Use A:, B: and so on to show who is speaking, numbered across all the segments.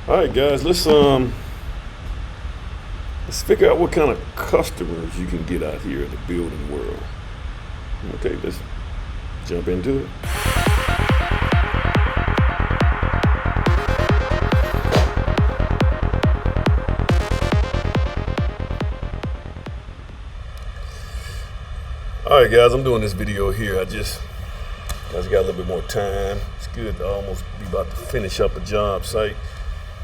A: All right, guys, let's figure out what kind of customers you can get out here in the building world. Okay, let's jump into it. All right, guys, I'm doing this video here. I just got a little bit more time. It's good to almost be about to finish up a job site.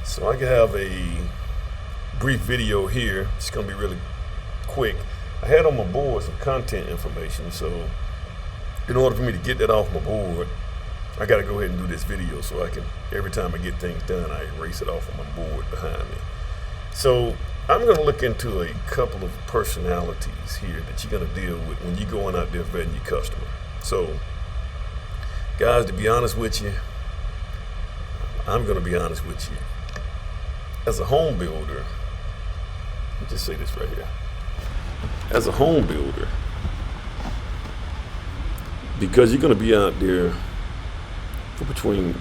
A: So I can have a brief video here. It's gonna be really quick. I had on my board some content information, so in order for me to get that off my board, I gotta go ahead and do this video so I can, every time I get things done, I erase it off of my board behind me. So I'm gonna look into a couple of personalities here that you're gonna deal with when you're going out there vetting your customer. So guys, to be honest with you, I'm gonna be honest with you. As a home builder, let me just say this right here. As a home builder, because you're gonna be out there for between,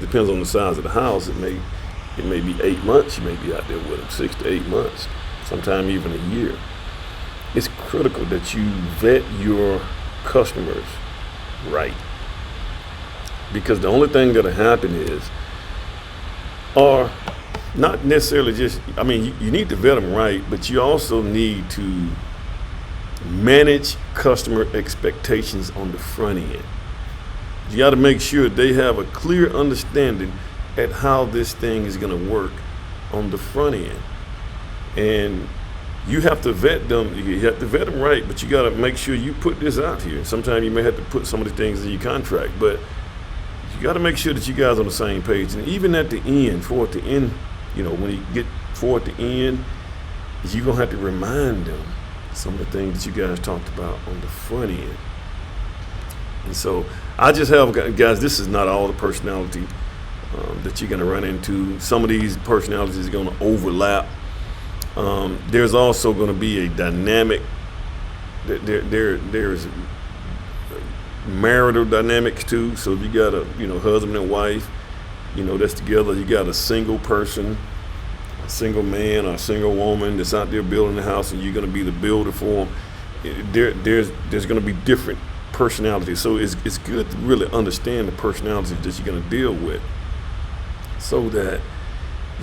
A: depends on the size of the house, it may be 8 months, you may be out there with them, 6 to 8 months, sometime even a year. It's critical that you vet your customers right. Because the only thing that'll happen is, or not necessarily just, you need to vet them right, but you also need to manage customer expectations on the front end. You got to make sure they have a clear understanding at how this thing is going to work on the front end. And you have to vet them. You have to vet them right, but you got to make sure you put this out here. Sometimes you may have to put some of the things in your contract, but you got to make sure that you guys are on the same page. And even at the end, when you get toward the end, you're going to have to remind them some of the things that you guys talked about on the front end. And so I just have, guys, this is not all the personality that you're going to run into. Some of these personalities are going to overlap. There's also going to be a dynamic, there's marital dynamics too. So if you got a husband and wife, that's together, you got a single person, a single man or a single woman that's out there building the house, and you're going to be the builder for them. There's going to be different personalities, so it's good to really understand the personalities that you're going to deal with, so that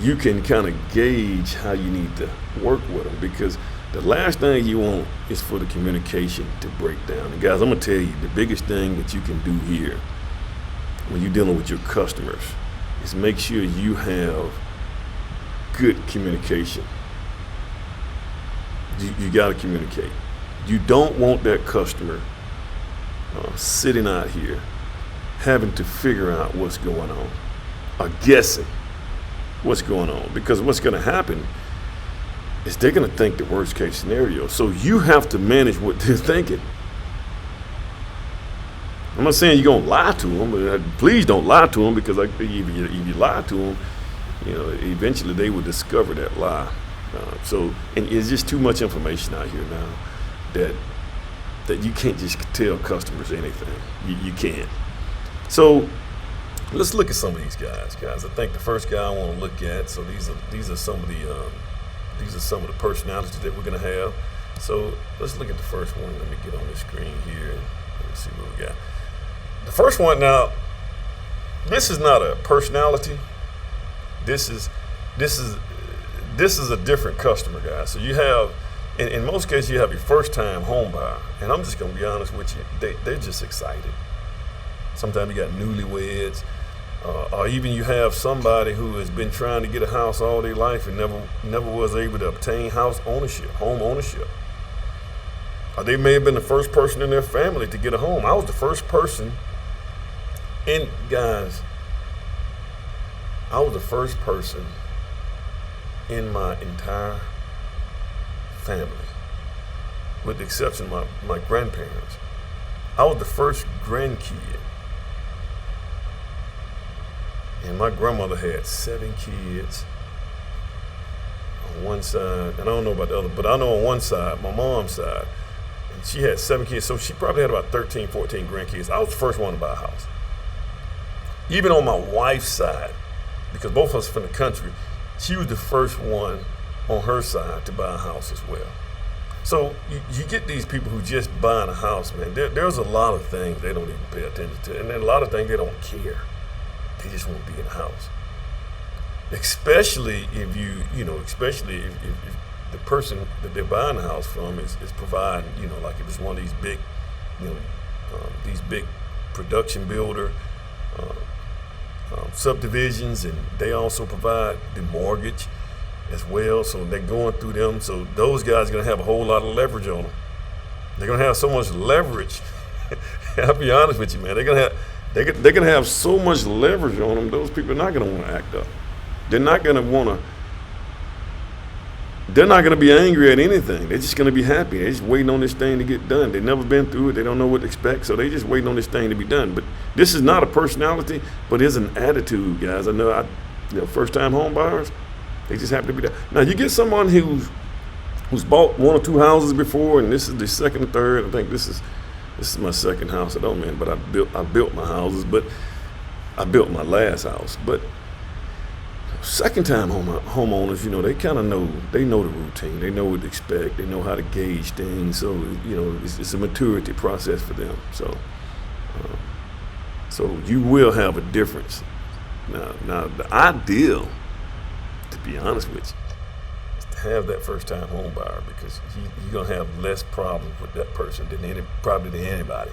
A: you can kind of gauge how you need to work with them. Because the last thing you want is for the communication to break down. And guys, I'm going to tell you, the biggest thing that you can do here when you're dealing with your customers is make sure you have good communication. You got to communicate. You don't want that customer sitting out here having to figure out what's going on or guessing what's going on, because what's going to happen is they're going to think the worst case scenario. So you have to manage what they're thinking. I'm not saying you're going to lie to them, but please don't lie to them, because if you lie to them, eventually they will discover that lie. And it's just too much information out here now that you can't just tell customers anything. You can't. So let's look at some of these guys. I think the first guy I want to look at. So these are some of the personalities that we're going to have. So let's look at the first one. Let me get on the screen here. Let me see what we got. The first one, now, this is not a personality. This is a different customer, guys. So you have, in most cases, you have your first-time home buyer, and I'm just gonna be honest with you, they're just excited. Sometimes you got newlyweds, or even you have somebody who has been trying to get a house all their life and never was able to obtain home ownership. Or they may have been the first person in their family to get a home. I was the first person. And guys, I was the first person in my entire family, with the exception of my grandparents. I was the first grandkid. And my grandmother had 7 kids on one side. And I don't know about the other, but I know on one side, my mom's side, and she had 7 kids. So she probably had about 13, 14 grandkids. I was the first one to buy a house. Even on my wife's side, because both of us from the country, she was the first one on her side to buy a house as well. So you get these people who just buying a house, man. There's a lot of things they don't even pay attention to, and then a lot of things they don't care. They just want to be in a house. Especially if especially if the person that they're buying the house from is providing, like if it's one of these big, these big production builder subdivisions, and they also provide the mortgage as well. So they're going through them. So those guys are going to have a whole lot of leverage on them. They're going to have so much leverage. I'll be honest with you, man. They're going to have so much leverage on them. Those people are not going to want to act up. They're not going to be angry at anything. They're just going to be happy. They're just waiting on this thing to get done. They've never been through it. They don't know what to expect. So they're just waiting on this thing to be done. But this is not a personality, but it's an attitude, guys. I know, first-time home buyers, they just happen to be there. Now, you get someone who's bought one or two houses before, and this is the second or third. I think this is my second house. I don't mean, but I built my houses, but I built my last house. But second-time homeowners, they kind of know the routine. They know what to expect. They know how to gauge things. So, it's a maturity process for them. So you will have a difference. Now the ideal, to be honest with you, is to have that first-time home buyer, because you're going to have less problems with that person than anybody.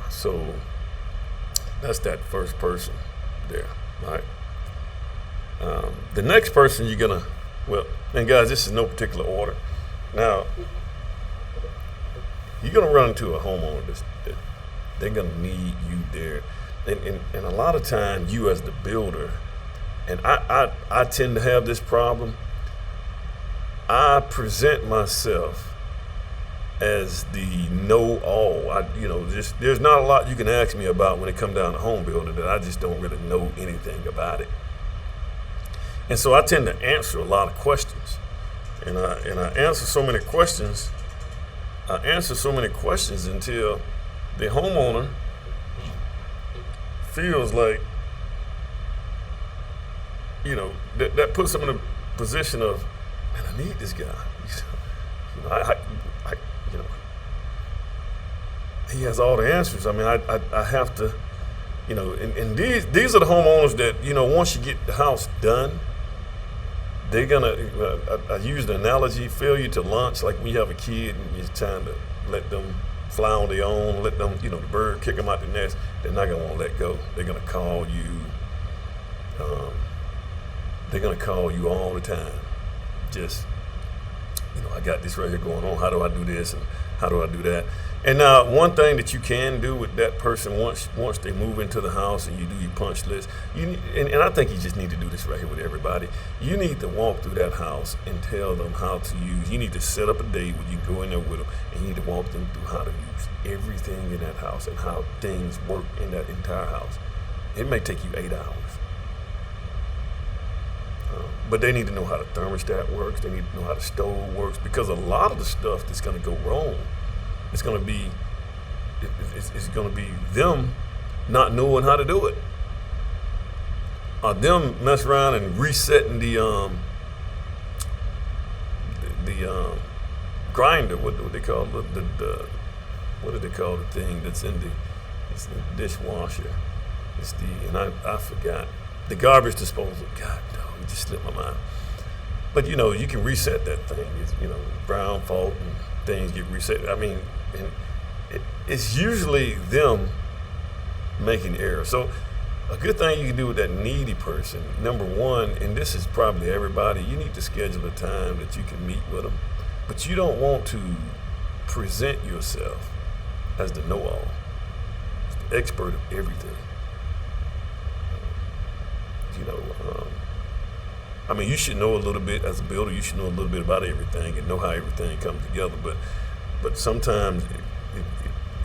A: So that's that first person there. All right. The next person you're gonna, and guys, this is no particular order. Now, you're gonna run into a homeowner that they're gonna need you there, and a lot of times you as the builder, and I tend to have this problem. I present myself as the know-all. There's not a lot you can ask me about when it comes down to home building that I just don't really know anything about it. And so I tend to answer a lot of questions, and I answer so many questions. Until the homeowner feels like, that puts them in a position of, man, I need this guy. He has all the answers. I mean, I have to, and these are the homeowners that, once you get the house done, they're gonna, I use the analogy, failure to launch, like when you have a kid and you're trying to let them fly on their own, let them, the bird kick them out the nest, they're not gonna want to let go. They're gonna call you, all the time. Just, I got this right here going on. How do I do this and how do I do that? And now, one thing that you can do with that person once they move into the house and you do your punch list, and I think you just need to do this right here with everybody. You need to walk through that house and tell them how to use. You need to set up a date where you can go in there with them, and you need to walk them through how to use everything in that house and how things work in that entire house. It may take you 8 hours. But they need to know how the thermostat works. They need to know how the stove works, because a lot of the stuff that's going to go wrong, it's going to be them not knowing how to do it, or them mess around and resetting the grinder. What do they call what do they call the thing that's in the dishwasher? It's I forgot. The garbage disposal. God, no, it just slipped my mind. But you can reset that thing. It's, brown fault and things get reset. I mean, it's usually them making errors. So a good thing you can do with that needy person, number one, and this is probably everybody, you need to schedule a time that you can meet with them. But you don't want to present yourself as the know-all, the expert of everything. You should know a little bit as a builder. You should know a little bit about everything and know how everything comes together. But sometimes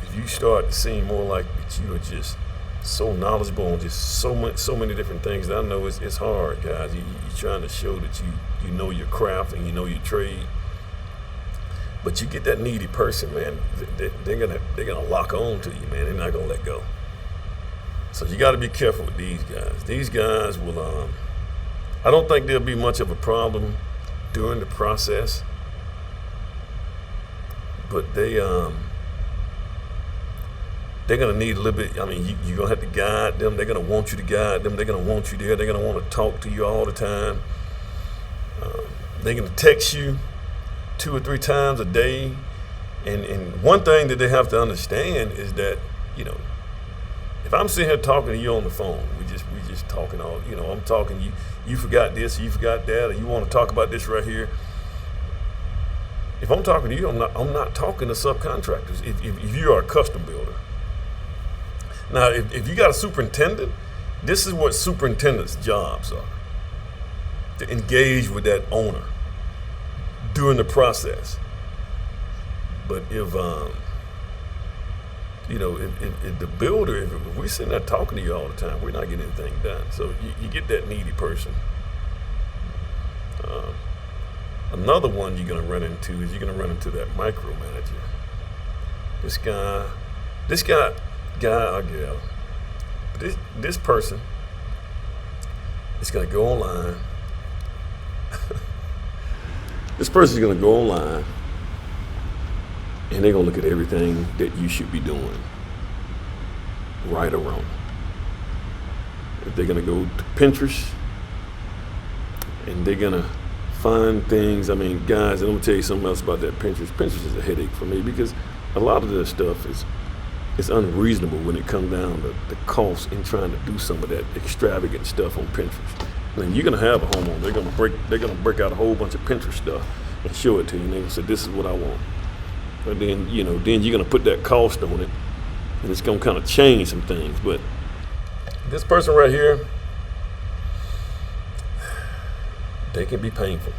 A: if you start to seem more like that you are just so knowledgeable on just so many different things, that I know it's hard, guys. You're trying to show that you know your craft and you know your trade. But you get that needy person, man. They're gonna lock on to you, man. They're not gonna let go. So you got to be careful with these guys. These guys will, I don't think there'll be much of a problem during the process, but they're going to need a little bit. I mean, you're going to have to guide them. They're going to want you to guide them. They're going to want you there. They're going to want to talk to you all the time. They're going to text you 2 or 3 times a day. And one thing that they have to understand is that, if I'm sitting here talking to you on the phone, we just talking all, I'm talking, you forgot this, you forgot that, or you want to talk about this right here. If I'm talking to you, I'm not talking to subcontractors. If you are a custom builder. Now, if you got a superintendent, this is what superintendents' jobs are: to engage with that owner during the process. But if the builder, if we're sitting there talking to you all the time, we're not getting anything done. So you get that needy person. Another one you're going to run into is that micromanager. This guy or gal, this person is going to go online. This person is going to go online, and they're going to look at everything that you should be doing, right or wrong. If they're going to go to Pinterest, and they're going to find things. I mean, guys, and I'm going to tell you something else about that Pinterest. Pinterest is a headache for me because a lot of this stuff is unreasonable when it comes down to the cost in trying to do some of that extravagant stuff on Pinterest. And you're going to have a homeowner. They're going to break out a whole bunch of Pinterest stuff and show it to you, and they're going to say, this is what I want. But then, you're going to put that cost on it, and it's going to kind of change some things. But this person right here, they can be painful.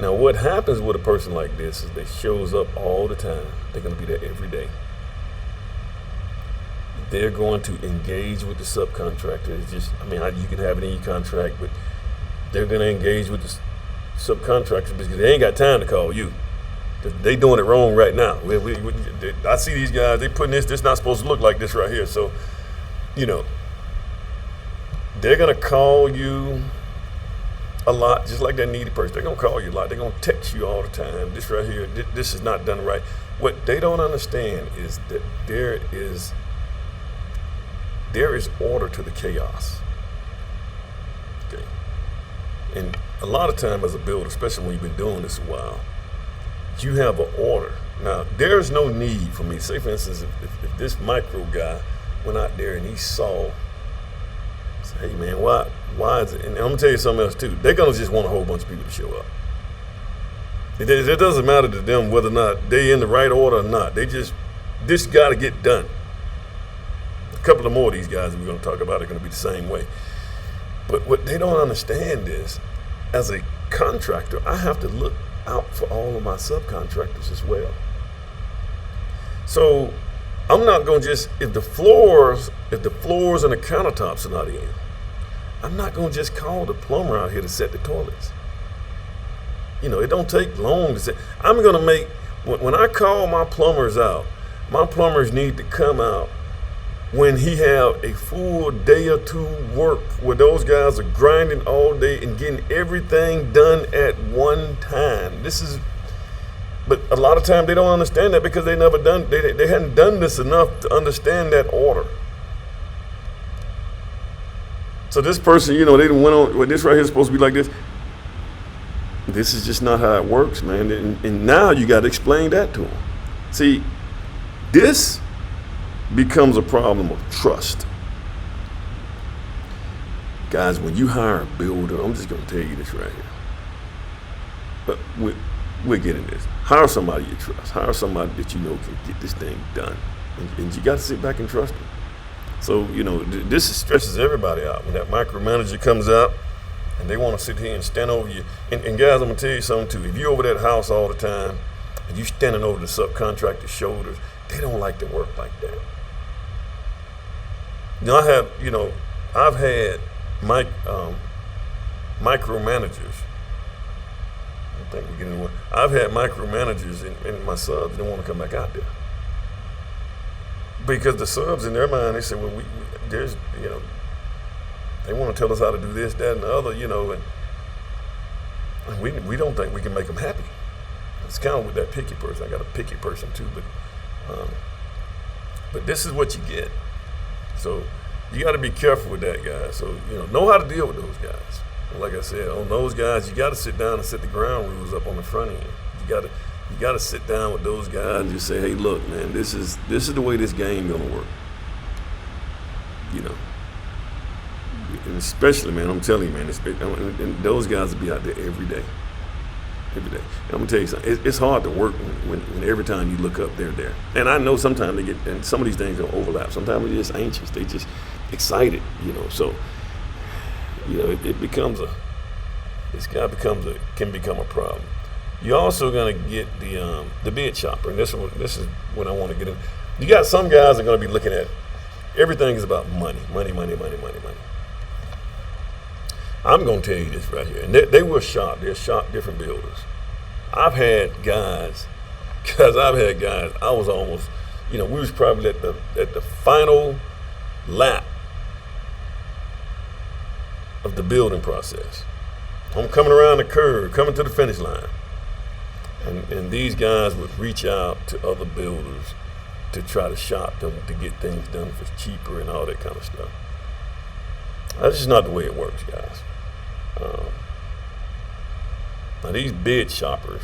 A: Now what happens with a person like this is they shows up all the time. They're going to be there every day. They're going to engage with the subcontractor. It's just, you can have it in your contract, but they're going to engage with the subcontractors because they ain't got time to call you. They doing it wrong right now. I see these guys, they putting this not supposed to look like this right here. So, they're going to call you a lot, just like that needy person. They're going to call you a lot. They're going to text you all the time. This right here, this is not done right. What they don't understand is that there is order to the chaos. Okay. And a lot of time as a builder, especially when you've been doing this a while, you have an order. Now, there's no need for me. Say, for instance, if this micro guy went out there and he saw, hey man, why is it? And I'm gonna tell you something else too. They're gonna just want a whole bunch of people to show up. It doesn't matter to them whether or not they in the right order or not. This got to get done. A couple of more of these guys that we're gonna talk about are gonna be the same way. But what they don't understand is, as a contractor, I have to look out for all of my subcontractors as well. So I'm not gonna just, if the floors and the countertops are not in, I'm not gonna just call the plumber out here to set the toilets. It don't take long to set. I'm gonna make, when I call my plumbers out, my plumbers need to come out when he have a full day or two work where those guys are grinding all day and getting everything done at one time. But a lot of times they don't understand that because they hadn't done this enough to understand that order. So this person, they didn't went on, well, this right here is supposed to be like this. This is just not how it works, man. And now you got to explain that to them. See, this becomes a problem of trust. Guys, when you hire a builder, I'm just going to tell you this right here. But we're getting this. Hire somebody you trust. Hire somebody that you know can get this thing done. And you got to sit back and trust them. So, this stresses everybody out when that micromanager comes out and they want to sit here and stand over you. And guys, I'm going to tell you something too. If you're over that house all the time and you're standing over the subcontractor's shoulders, they don't like to work like that. I've had micromanagers. I think we're getting into it. I've had micromanagers and my subs don't want to come back out there. because the subs in their mind, they say, well, there's, they want to tell us how to do this, that, and the other, and we don't think we can make them happy. It's kind of with that picky person. I got a picky person too, but this is what you get. So you got to be careful with that, guys. So know how to deal with those guys. And like I said, on those guys, you got to sit down and set the ground rules up on the front end. You got to sit down with those guys and just say, hey, look, man, this is the way this game gonna work. And especially, man, I'm telling you, man, and those guys will be out there every day. And I'm gonna tell you something. It's hard to work when every time you look up, they're there. And I know sometimes they get, and some of these things don't overlap. Sometimes they're just anxious. They just excited, So, it becomes can become a problem. You're also gonna get the bid shopper, and this is what I want to get in. You got some guys that are gonna be looking at everything is about money. I'm going to tell you this right here. And they will shop. They'll shop different builders. I've had guys, I was almost, we was probably at the final lap of the building process. I'm coming around the curve, coming to the finish line. And these guys would reach out to other builders to try to shop them to get things done for cheaper and all that kind of stuff. That's just not the way it works, guys. Now these bid shoppers,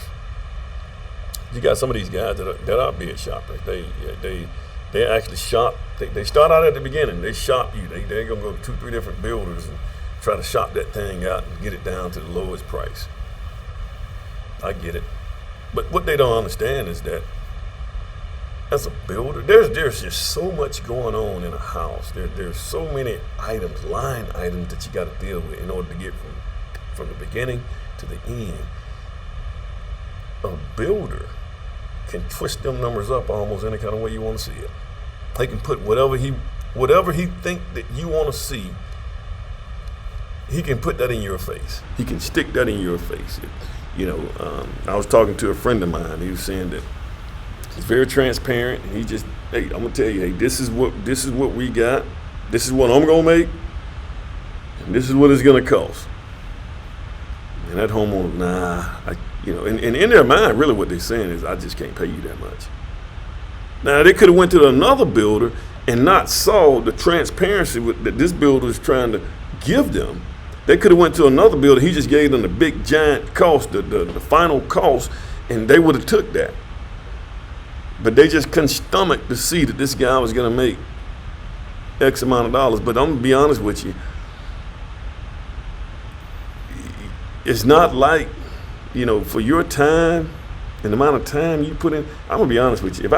A: you got some of these guys that are bid shoppers. They actually shop. They start out at the beginning. They shop you. They're gonna go to 2-3 different builders and try to shop that thing out and get it down to the lowest price. I get it, but what they don't understand is that as a builder, there's just so much going on in a house. There's so many items, line items that you got to deal with in order to get from the beginning to the end. A builder can twist them numbers up almost any kind of way you want to see it. They can put whatever he think that you want to see. He can put that in your face. He can stick that in your face. I was talking to a friend of mine. He was saying that he's very transparent. He just, hey, I'm gonna tell you, hey, this is what we got. This is what I'm gonna make, and this is what it's gonna cost. And that homeowner, and in their mind, really what they're saying is, I just can't pay you that much. Now they could have went to another builder and not saw the transparency that this builder is trying to give them. They could have went to another builder. He just gave them the big giant cost, the final cost, and they would have took that. But they just couldn't stomach to see that this guy was going to make X amount of dollars. But I'm going to be honest with you. It's not like, for your time and the amount of time you put in. I'm going to be honest with you. If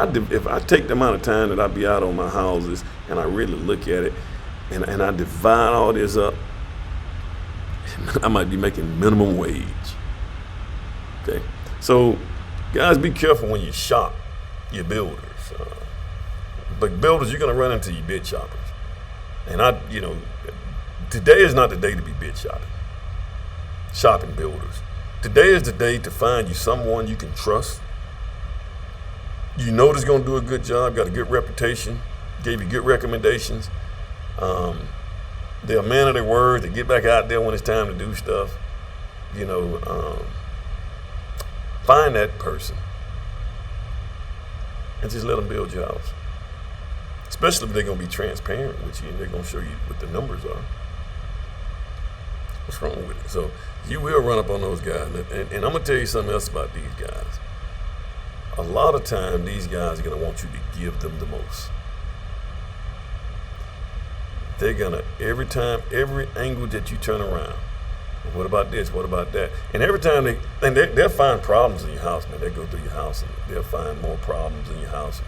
A: I take the amount of time that I be out on my houses and I really look at it and I divide all this up, I might be making minimum wage. Okay? So, guys, be careful when you shop your builders. But builders, you're going to run into your bid shoppers. And today is not the day to be bid shopping builders. Today is the day to find you someone you can trust. You know that's going to do a good job, got a good reputation, gave you good recommendations. They're a man of their word. They get back out there when it's time to do stuff. Find that person and just let them build your house. Especially if they're going to be transparent with you and they're going to show you what the numbers are. What's wrong with it? So you will run up on those guys. And I'm going to tell you something else about these guys. A lot of time, these guys are going to want you to give them the most. They're going to, every angle that you turn around, what about this? What about that? And every time they'll find problems in your house, man. They go through your house and they'll find more problems in your house.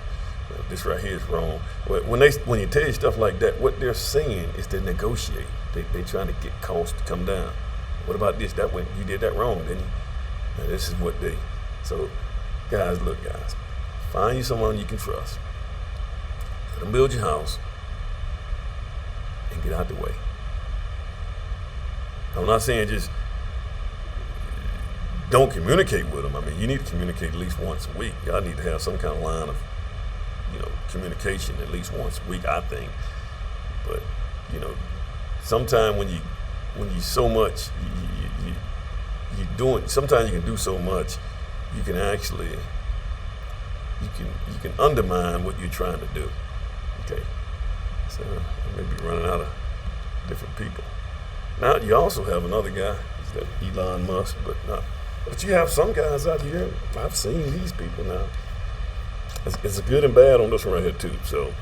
A: This right here is wrong. When you tell you stuff like that, what they're saying is to negotiate. They're trying to get costs to come down. What about this? That you did that wrong, didn't you? And this is what so guys, look, guys, find you someone you can trust. Let them build your house and get out the way. I'm not saying just don't communicate with them. I mean, you need to communicate at least once a week. Y'all need to have some kind of line of, communication at least once a week, I think. But you know, sometimes when you so much you doing, sometimes you can do so much, you can actually you can undermine what you're trying to do. Okay, so I may be running out of different people. Now you also have another guy, is that Elon Musk, but you have some guys out here. I've seen these people now. It's good and bad on this one right here too. So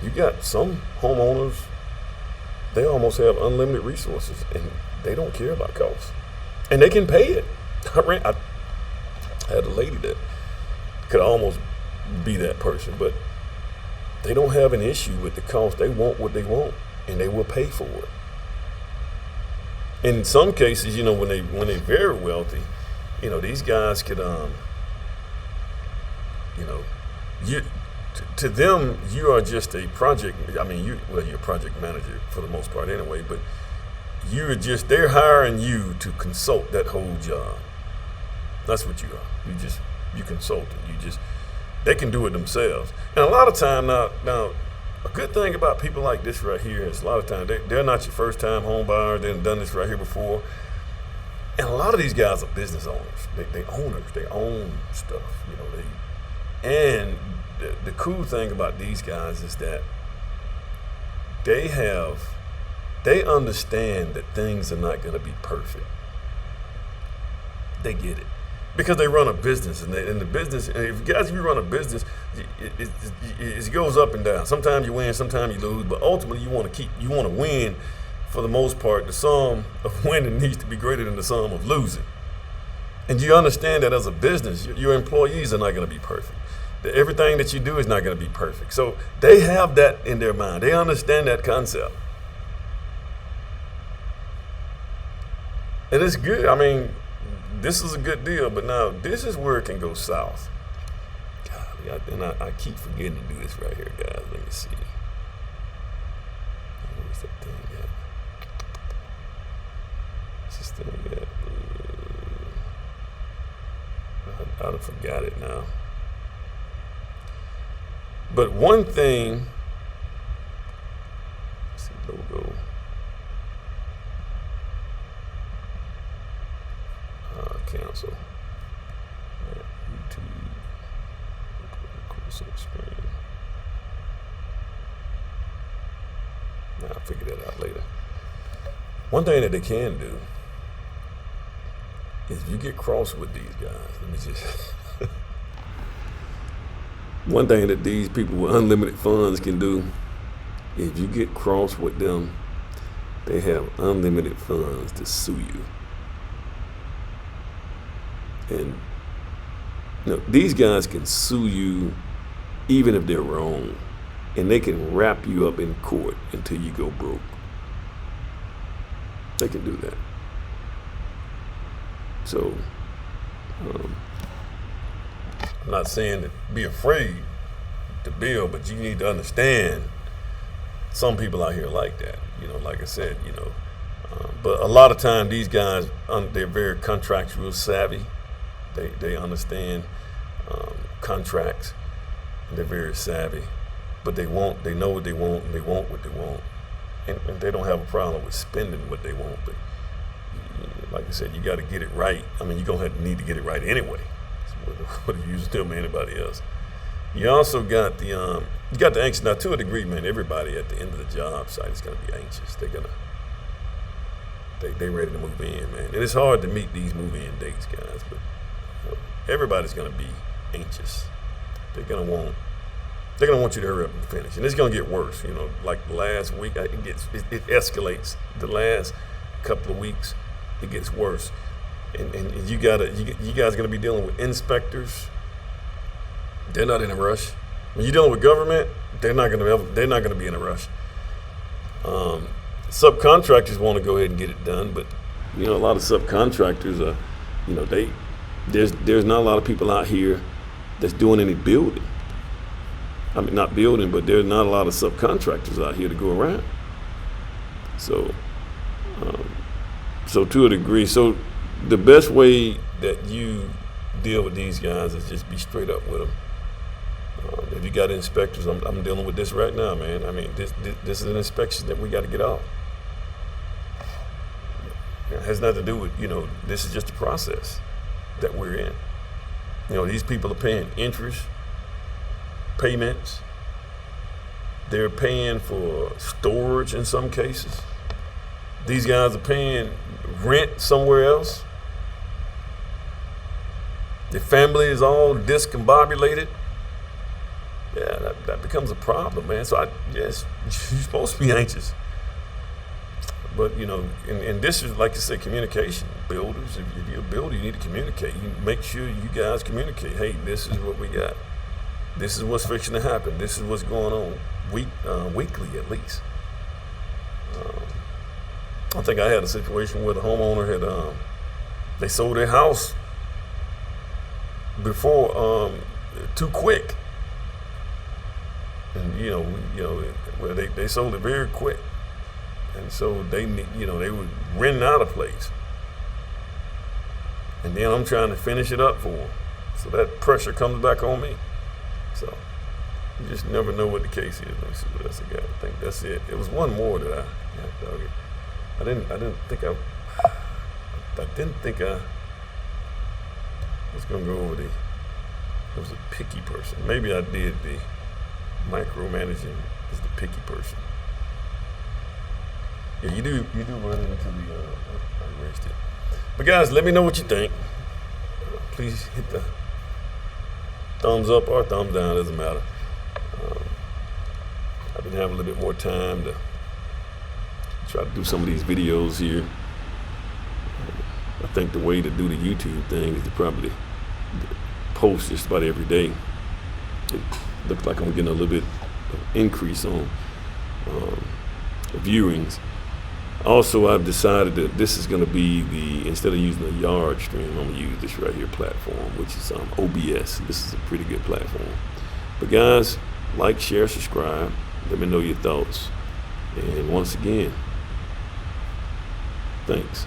A: you got some homeowners, they almost have unlimited resources and they don't care about costs. And they can pay it. I had a lady that could almost be that person, but they don't have an issue with the cost. They want what they want and they will pay for it. In some cases, you know, when they're very wealthy, you know, these guys could you know, to them, you are just a project. I mean, you're a project manager for the most part anyway, but they're hiring you to consult that whole job. That's what you are. You consult it. They can do it themselves. And a lot of time now, a good thing about people like this right here is a lot of time they're not your first time home buyers. They've done this right here before. And a lot of these guys are business owners. They owners. They own stuff. You know, and the cool thing about these guys is that they understand that things are not going to be perfect. They get it because they run a business, and the business. If you run a business, it goes up and down. Sometimes you win, sometimes you lose, but ultimately you want to win. For the most part, the sum of winning needs to be greater than the sum of losing. And you understand that as a business, your employees are not going to be perfect. Everything that you do is not going to be perfect. So they have that in their mind. They understand that concept. And it's good. I mean, this is a good deal, but now this is where it can go south. God, and I keep forgetting to do this right here, guys. Let me see. Where's that thing at? What's this thing at? I forgot it now. But one thing, let's see, logo. Cancel. YouTube. Screen. Now I'll figure that out later. One thing that they can do is if you get cross with these guys, let me just one thing that these people with unlimited funds can do, if you get cross with them, they have unlimited funds to sue you. And you know, these guys can sue you even if they're wrong, and they can wrap you up in court until you go broke. They can do that. So I'm not saying to be afraid to build, but you need to understand some people out here like that. You know, like I said, you know, but a lot of time these guys, they're very contractual savvy. They understand contracts. And they're very savvy, but they know what they want, and they want what they want, and they don't have a problem with spending what they want. But like I said, you got to get it right. I mean, you're gonna need to get it right anyway. What do you use them or anybody else? You also got the anxious. Now, to a degree, man, everybody at the end of the job site is gonna be anxious. They ready to move in, man. And it's hard to meet these move-in dates, guys, but everybody's gonna be anxious. They're gonna want you to hurry up and finish, and it's gonna get worse. You know, like the last week, it escalates. The last couple of weeks, it gets worse, and you guys are gonna be dealing with inspectors. They're not in a rush. When you're dealing with government, they're not gonna be in a rush. Subcontractors want to go ahead and get it done, but you know, a lot of subcontractors are, you know, there's not a lot of people out here that's doing any building. I mean, not building, but there's not a lot of subcontractors out here to go around. So to a degree, so the best way that you deal with these guys is just be straight up with them. If you got inspectors, I'm dealing with this right now, man. I mean, this is an inspection that we got to get off. It has nothing to do with, this is just the process that we're in. These people are paying interest, payments. They're paying for storage in some cases. These guys are paying rent somewhere else. Their family is all discombobulated. Yeah, that becomes a problem, man. So yes, you're supposed to be anxious. But, and this is, like I said, communication. Builders, if you're a builder, you need to communicate. You make sure you guys communicate. Hey, this is what we got. This is what's fixing to happen. This is what's going on weekly at least. I think I had a situation where the homeowner had they sold their house before too quick, and well they sold it very quick, and so they were renting out a place, and then I'm trying to finish it up for them, so that pressure comes back on me. So you just never know what the case is. Let me see what else I got. I think that's it. It was one more that I didn't think I was gonna go over it was a picky person. Maybe I did the micromanaging is the picky person. Yeah, you do run into the I erased it. But guys, let me know what you think. Please hit the thumbs up or thumbs down, doesn't matter. I've been having a little bit more time to try to do some of these videos here. I think the way to do the YouTube thing is to probably post just about every day. It looks like I'm getting a little bit of increase on viewings. Also, I've decided that this is going to be instead of using a yard stream, I'm going to use this right here platform, which is OBS. This is a pretty good platform. But guys, like, share, subscribe. Let me know your thoughts. And once again, thanks.